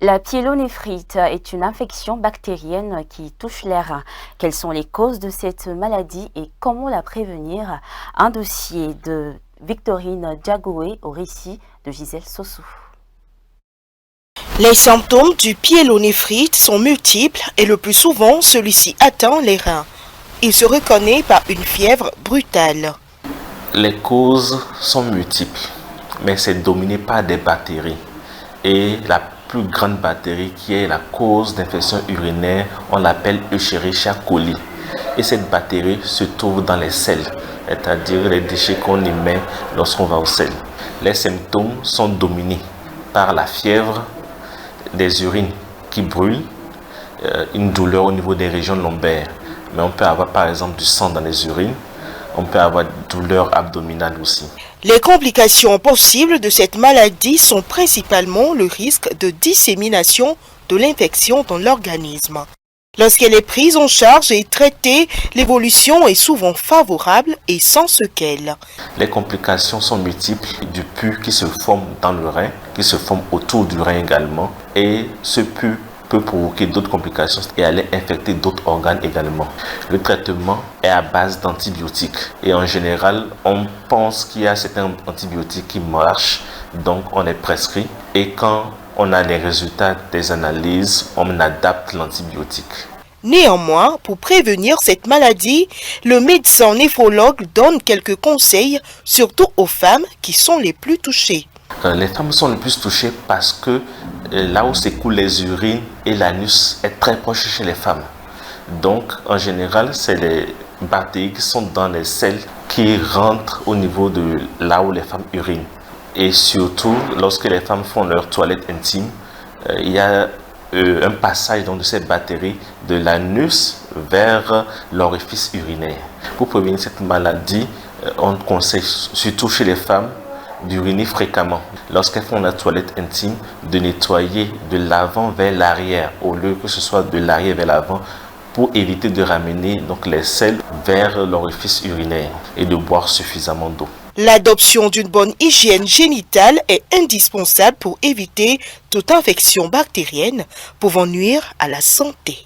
La pyélonéphrite est une infection bactérienne qui touche les reins. Quelles sont les causes de cette maladie et comment la prévenir? Un dossier de Victorine Diagoué au récit de Gisèle Sossou. Les symptômes du pyélonéphrite sont multiples et le plus souvent, celui-ci atteint les reins. Il se reconnaît par une fièvre brutale. Les causes sont multiples, mais c'est dominé par des bactéries. Et la plus grande bactérie qui est la cause d'infection urinaire, on l'appelle Escherichia coli. Et cette bactérie se trouve dans les selles, c'est-à-dire les déchets qu'on émet lorsqu'on va au sel. Les symptômes sont dominés par la fièvre, des urines qui brûlent, une douleur au niveau des régions lombaires. Mais on peut avoir par exemple du sang dans les urines, on peut avoir des douleurs abdominales aussi. Les complications possibles de cette maladie sont principalement le risque de dissémination de l'infection dans l'organisme. Lorsqu'elle est prise en charge et traitée, l'évolution est souvent favorable et sans séquelles. Les complications sont multiples, du pus qui se forme dans le rein, qui se forme autour du rein également, et ce pus peut provoquer d'autres complications et aller infecter d'autres organes également. Le traitement est à base d'antibiotiques et en général, on pense qu'il y a certains antibiotiques qui marchent, donc on les prescrit et quand on a les résultats des analyses, on adapte l'antibiotique. Néanmoins, pour prévenir cette maladie, le médecin néphrologue donne quelques conseils, surtout aux femmes qui sont les plus touchées. Les femmes sont les plus touchées parce que là où s'écoulent les urines et l'anus est très proche chez les femmes. Donc, en général, c'est les bactéries qui sont dans les selles qui rentrent au niveau de là où les femmes urinent. Et surtout, lorsque les femmes font leur toilette intime, il y a un passage donc, de ces bactéries de l'anus vers l'orifice urinaire. Pour prévenir cette maladie, on conseille surtout chez les femmes d'uriner fréquemment. Lorsqu'elles font la toilette intime, de nettoyer de l'avant vers l'arrière au lieu que ce soit de l'arrière vers l'avant pour éviter de ramener donc, les selles vers l'orifice urinaire et de boire suffisamment d'eau. L'adoption d'une bonne hygiène génitale est indispensable pour éviter toute infection bactérienne pouvant nuire à la santé.